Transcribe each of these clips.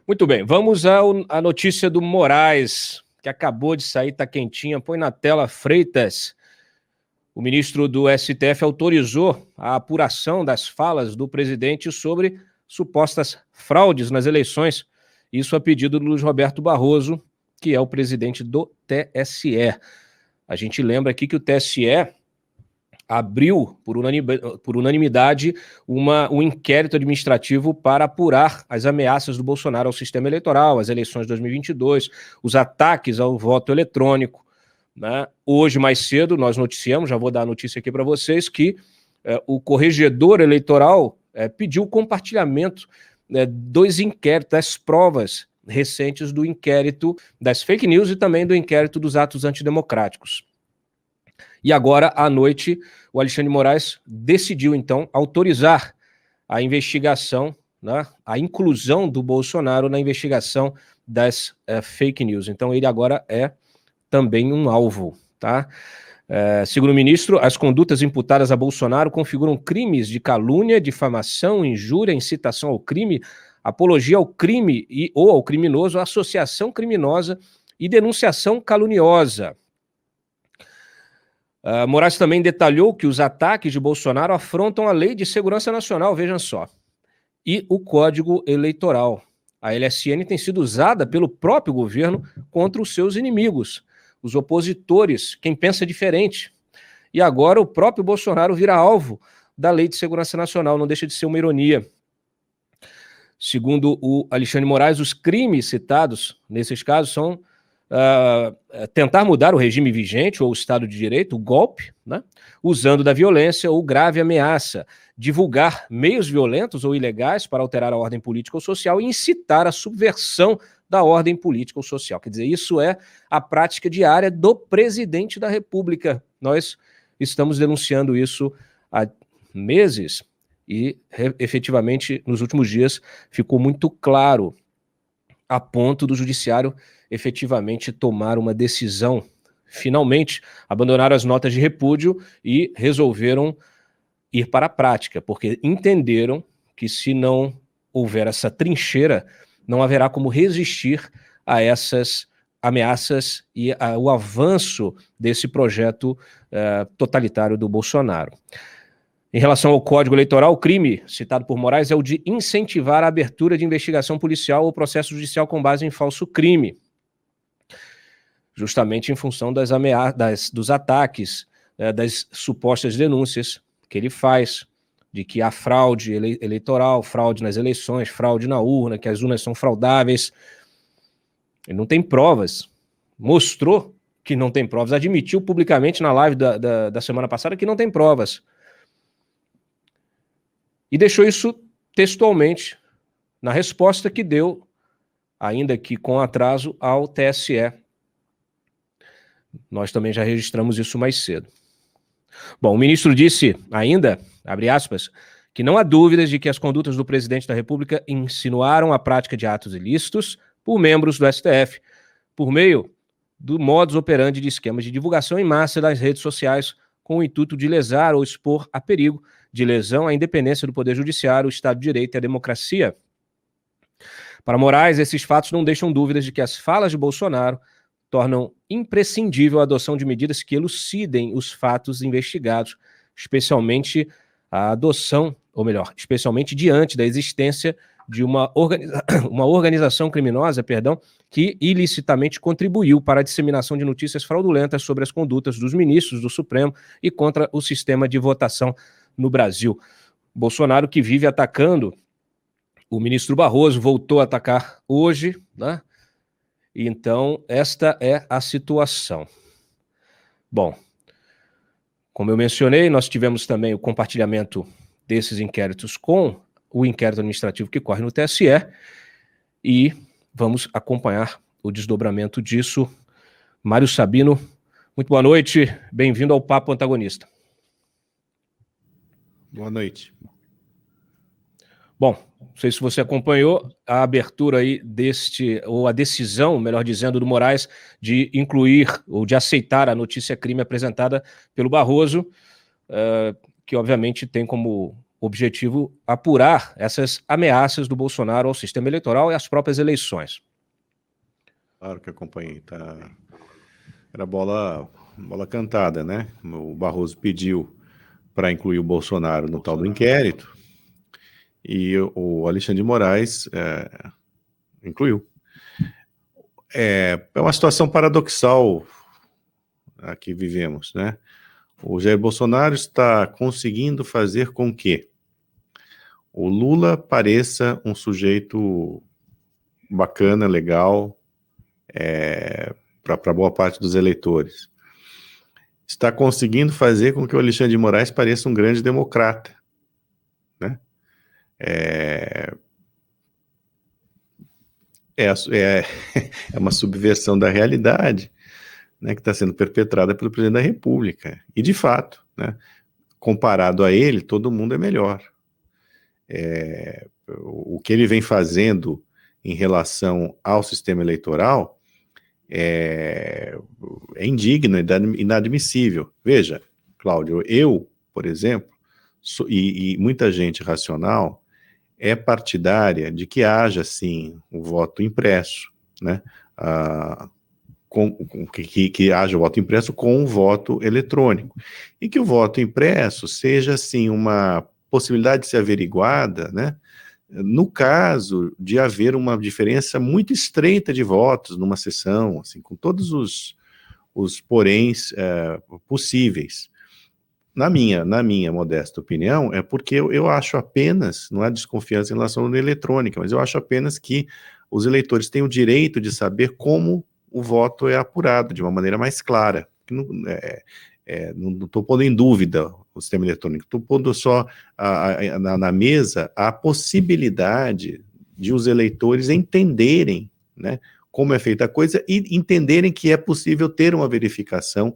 Muito bem, vamos à notícia do Moraes, que acabou de sair, está quentinha. Põe na tela, Freitas. O ministro do STF autorizou a apuração das falas do presidente sobre supostas fraudes nas eleições. Isso a pedido do Luiz Roberto Barroso, que é o presidente do TSE. A gente lembra aqui que o TSE abriu, por unanimidade, um inquérito administrativo para apurar as ameaças do Bolsonaro ao sistema eleitoral, às eleições de 2022, os ataques ao voto eletrônico, né? Hoje, mais cedo, nós noticiamos, já vou dar a notícia aqui para vocês, que o corregedor eleitoral pediu o compartilhamento dos inquéritos, das provas recentes do inquérito das fake news e também do inquérito dos atos antidemocráticos. E agora, à noite, o Alexandre de Moraes decidiu, então, autorizar a investigação, né, a inclusão do Bolsonaro na investigação das fake news. Então, ele agora é também um alvo, tá? Segundo o ministro, as condutas imputadas a Bolsonaro configuram crimes de calúnia, difamação, injúria, incitação ao crime, apologia ao crime ou ao criminoso, associação criminosa e denunciação caluniosa. Moraes também detalhou que os ataques de Bolsonaro afrontam a Lei de Segurança Nacional, vejam só, e o Código Eleitoral. A LSN tem sido usada pelo próprio governo contra os seus inimigos, os opositores, quem pensa diferente. E agora o próprio Bolsonaro vira alvo da Lei de Segurança Nacional, não deixa de ser uma ironia. Segundo o Alexandre de Moraes, os crimes citados nesses casos são tentar mudar o regime vigente ou o Estado de Direito, o golpe, né, usando da violência ou grave ameaça, divulgar meios violentos ou ilegais para alterar a ordem política ou social e incitar a subversão da ordem política ou social. Quer dizer, isso é a prática diária do presidente da República. Nós estamos denunciando isso há meses e, efetivamente, nos últimos dias ficou muito claro, a ponto do judiciário efetivamente tomar uma decisão, finalmente abandonaram as notas de repúdio e resolveram ir para a prática, porque entenderam que se não houver essa trincheira, não haverá como resistir a essas ameaças e o avanço desse projeto totalitário do Bolsonaro. Em relação ao Código Eleitoral, o crime citado por Moraes é o de incentivar a abertura de investigação policial ou processo judicial com base em falso crime, justamente em função das ameaças, dos ataques, das supostas denúncias que ele faz de que há fraude eleitoral, fraude nas eleições, fraude na urna, que as urnas são fraudáveis. Ele não tem provas, mostrou que não tem provas, admitiu publicamente na live da semana passada que não tem provas. E deixou isso textualmente na resposta que deu, ainda que com atraso, ao TSE. Nós também já registramos isso mais cedo. Bom, o ministro disse ainda, abre aspas, que não há dúvidas de que as condutas do presidente da República insinuaram a prática de atos ilícitos por membros do STF, por meio do modus operandi de esquemas de divulgação em massa das redes sociais, com o intuito de lesar ou expor a perigo de lesão à independência do Poder Judiciário, o Estado de Direito e a democracia. Para Moraes, esses fatos não deixam dúvidas de que as falas de Bolsonaro tornam imprescindível a adoção de medidas que elucidem os fatos investigados, especialmente a adoção, ou melhor, especialmente diante da existência de uma organização criminosa, que ilicitamente contribuiu para a disseminação de notícias fraudulentas sobre as condutas dos ministros do Supremo e contra o sistema de votação no Brasil. Bolsonaro, que vive atacando o ministro Barroso, voltou a atacar hoje, né? Então, esta é a situação. Bom, como eu mencionei, nós tivemos também o compartilhamento desses inquéritos com o inquérito administrativo que corre no TSE e vamos acompanhar o desdobramento disso. Mário Sabino, muito boa noite, bem-vindo ao Papo Antagonista. Boa noite. Bom, não sei se você acompanhou a abertura aí ou a decisão, melhor dizendo, do Moraes de incluir ou de aceitar a notícia crime apresentada pelo Barroso, que obviamente tem como objetivo apurar essas ameaças do Bolsonaro ao sistema eleitoral e às próprias eleições. Claro que acompanhei, tá? Era bola cantada, né? O Barroso pediu para incluir o Bolsonaro no tal do inquérito e o Alexandre de Moraes incluiu. É uma situação paradoxal a que vivemos, né? O Jair Bolsonaro está conseguindo fazer com que o Lula pareça um sujeito bacana, legal, para boa parte dos eleitores. Está conseguindo fazer com que o Alexandre de Moraes pareça um grande democrata, né? É uma subversão da realidade, né, que está sendo perpetrada pelo presidente da República. E, de fato, né, comparado a ele, todo mundo é melhor. O que ele vem fazendo em relação ao sistema eleitoral é indigno, inadmissível. Veja, Cláudio, eu, por exemplo, e muita gente racional é partidária de que haja, sim, o voto impresso, né? Que haja o voto impresso com o voto eletrônico. E que o voto impresso seja, assim, uma possibilidade de ser averiguada, né? No caso de haver uma diferença muito estreita de votos numa sessão, assim, com todos os poréns possíveis. Na minha modesta opinião, é porque eu acho apenas, não há desconfiança em relação à urna eletrônica, mas eu acho apenas que os eleitores têm o direito de saber como o voto é apurado de uma maneira mais clara. Não estou pondo em dúvida o sistema eletrônico, estou pondo só na mesa a possibilidade de os eleitores entenderem, né, como é feita a coisa e entenderem que é possível ter uma verificação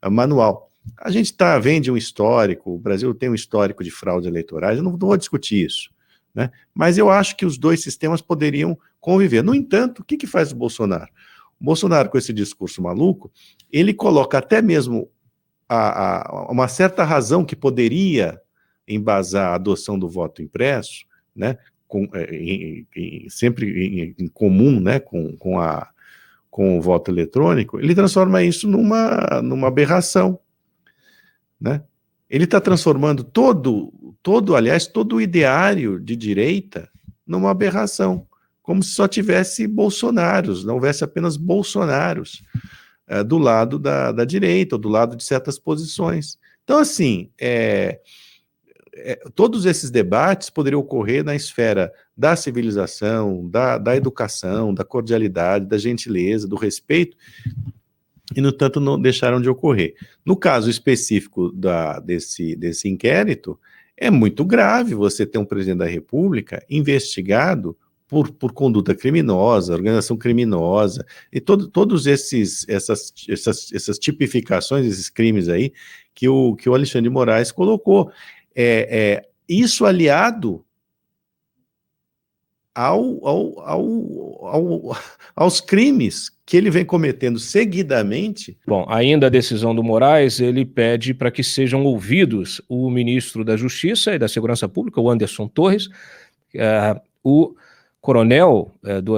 manual. A gente vende um histórico, o Brasil tem um histórico de fraudes eleitorais, eu não vou discutir isso, né? Mas eu acho que os dois sistemas poderiam conviver. No entanto, o que faz o Bolsonaro? O Bolsonaro, com esse discurso maluco, ele coloca até mesmo uma certa razão que poderia embasar a adoção do voto impresso, né? Sempre em comum, né? Com o voto eletrônico, ele transforma isso numa aberração, né? Ele está transformando todo o ideário de direita numa aberração, como se só tivesse bolsonaros, não houvesse apenas bolsonaros do lado da direita, ou do lado de certas posições. Então, assim, todos esses debates poderiam ocorrer na esfera da civilização, da educação, da cordialidade, da gentileza, do respeito, e, no entanto, não deixaram de ocorrer. No caso específico desse inquérito, é muito grave você ter um presidente da República investigado por conduta criminosa, organização criminosa, e todos essas tipificações, esses crimes aí, que o Alexandre de Moraes colocou. Isso aliado aos crimes que ele vem cometendo seguidamente. Bom, ainda a decisão do Moraes, ele pede para que sejam ouvidos o ministro da Justiça e da Segurança Pública, o Anderson Torres, o coronel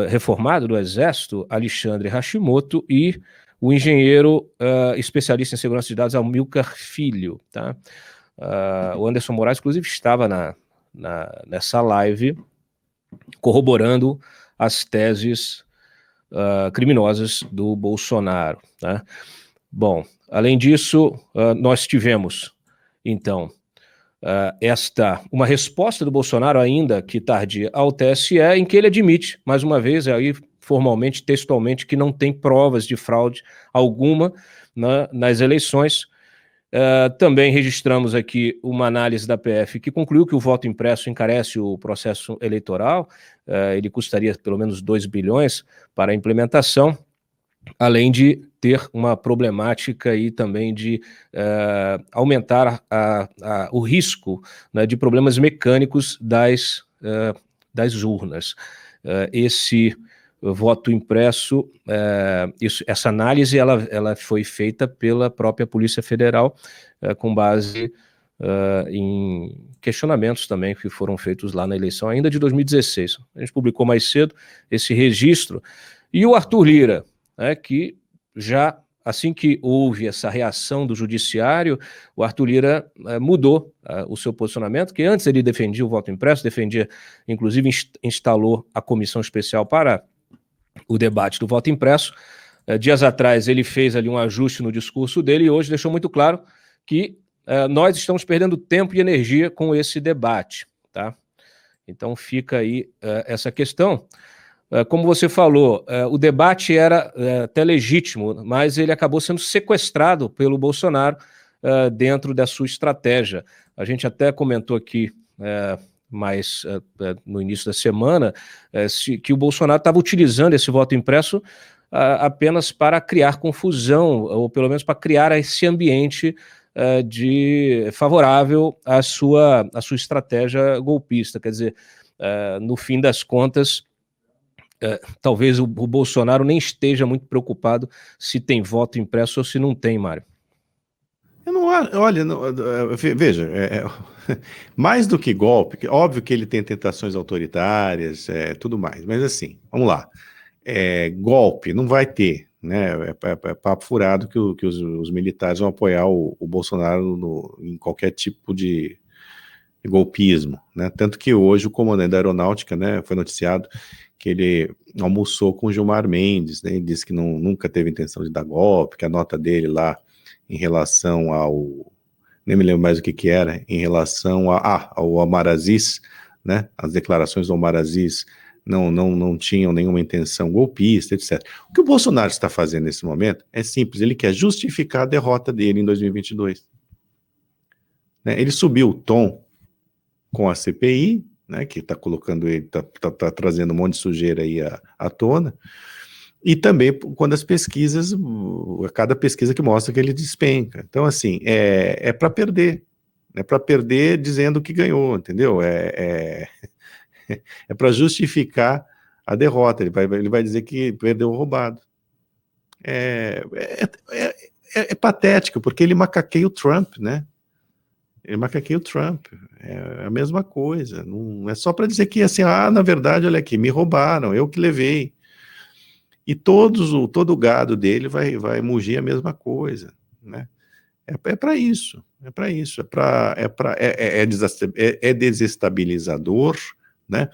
reformado do Exército, Alexandre Hashimoto, e o engenheiro especialista em segurança de dados, Amilcar Filho. Tá? O Anderson Moraes, inclusive, estava nessa live corroborando as teses criminosas do Bolsonaro. Né? Bom, além disso, nós tivemos, então, uma resposta do Bolsonaro, ainda que tardia, ao TSE, em que ele admite, mais uma vez, aí formalmente, textualmente, que não tem provas de fraude alguma nas eleições. Também registramos aqui uma análise da PF que concluiu que o voto impresso encarece o processo eleitoral, ele custaria pelo menos 2 bilhões para a implementação, além de ter uma problemática aí também de aumentar o risco, né, de problemas mecânicos das urnas. Esse voto impresso, essa análise ela foi feita pela própria Polícia Federal com base em questionamentos também que foram feitos lá na eleição ainda de 2016. A gente publicou mais cedo esse registro. E o Arthur Lira, né, que já, assim que houve essa reação do judiciário, o Arthur Lira mudou o seu posicionamento, que antes ele defendia o voto impresso, inclusive instalou a comissão especial para o debate do voto impresso. Dias atrás ele fez ali um ajuste no discurso dele e hoje deixou muito claro que nós estamos perdendo tempo e energia com esse debate, tá? Então fica aí essa questão. Como você falou, o debate era até legítimo, mas ele acabou sendo sequestrado pelo Bolsonaro dentro da sua estratégia. A gente até comentou aqui mas no início da semana, que o Bolsonaro estava utilizando esse voto impresso apenas para criar confusão, ou pelo menos para criar esse ambiente favorável à sua estratégia golpista. Quer dizer, no fim das contas, talvez o Bolsonaro nem esteja muito preocupado se tem voto impresso ou se não tem, Mário. Eu não, olha, não, veja, mais do que golpe, óbvio que ele tem tentações autoritárias, tudo mais, mas assim, vamos lá, golpe não vai ter, né? É papo furado que os militares vão apoiar o Bolsonaro em qualquer tipo de golpismo, né? Tanto que hoje o comandante da aeronáutica, né, foi noticiado que ele almoçou com o Gilmar Mendes, né? Ele disse que nunca teve intenção de dar golpe, que a nota dele lá em relação ao, nem me lembro mais o que era, em relação ao Omar Aziz, né, as declarações do Omar Aziz não tinham nenhuma intenção golpista, etc. O que o Bolsonaro está fazendo nesse momento é simples, ele quer justificar a derrota dele em 2022. Né, ele subiu o tom com a CPI, né, que está colocando ele, está trazendo um monte de sujeira aí à tona, e também quando as pesquisas, cada pesquisa que mostra que ele despenca. Então, assim, é para perder. É para perder dizendo que ganhou, entendeu? É para justificar a derrota. Ele vai dizer que perdeu roubado. É patético, porque ele macaqueia o Trump, né? Ele macaqueia o Trump. É a mesma coisa. Não é só para dizer que, assim, na verdade, olha aqui, me roubaram, eu que levei. E todo o gado dele vai mugir a mesma coisa, né? É para isso, é desestabilizador, né?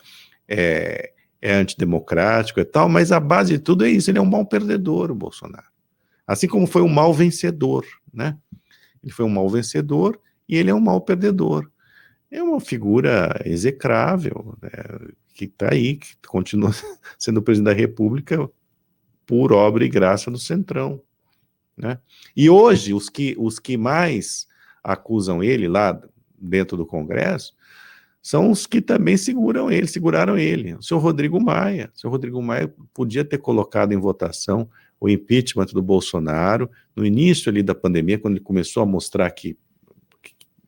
É antidemocrático e tal, mas a base de tudo é isso, ele é um mau perdedor, o Bolsonaro. Assim como foi um mau vencedor, né? Ele foi um mau vencedor e ele é um mau perdedor. É uma figura execrável, né? Que está aí, que continua sendo presidente da República por obra e graça do Centrão, né? E hoje, os que mais acusam ele lá dentro do Congresso são os que também seguraram ele. O senhor Rodrigo Maia. O senhor Rodrigo Maia podia ter colocado em votação o impeachment do Bolsonaro no início ali da pandemia, quando ele começou a mostrar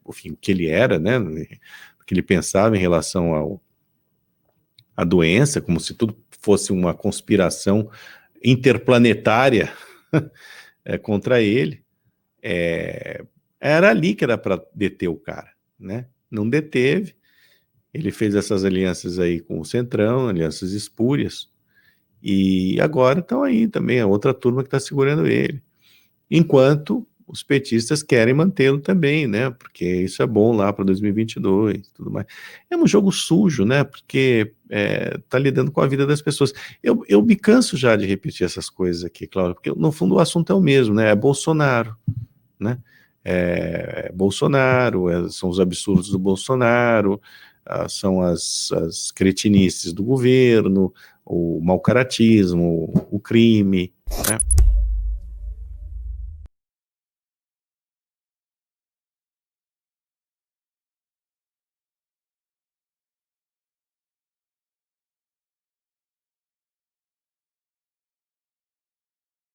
enfim, o que ele era, né? O que ele pensava em relação à doença, como se tudo fosse uma conspiração interplanetária contra ele. Era ali que era para deter o cara, né? Não deteve. Ele fez essas alianças aí com o Centrão, alianças espúrias, e agora estão aí também a outra turma que está segurando ele, enquanto os petistas querem mantê-lo também, né? Porque isso é bom lá para 2022, tudo mais. É um jogo sujo, né? Porque tá lidando com a vida das pessoas. Eu me canso já de repetir essas coisas aqui, Cláudio, porque no fundo o assunto é o mesmo, né? É Bolsonaro, né? Bolsonaro, são os absurdos do Bolsonaro, são as cretinices do governo, o mau-caratismo, o crime, né?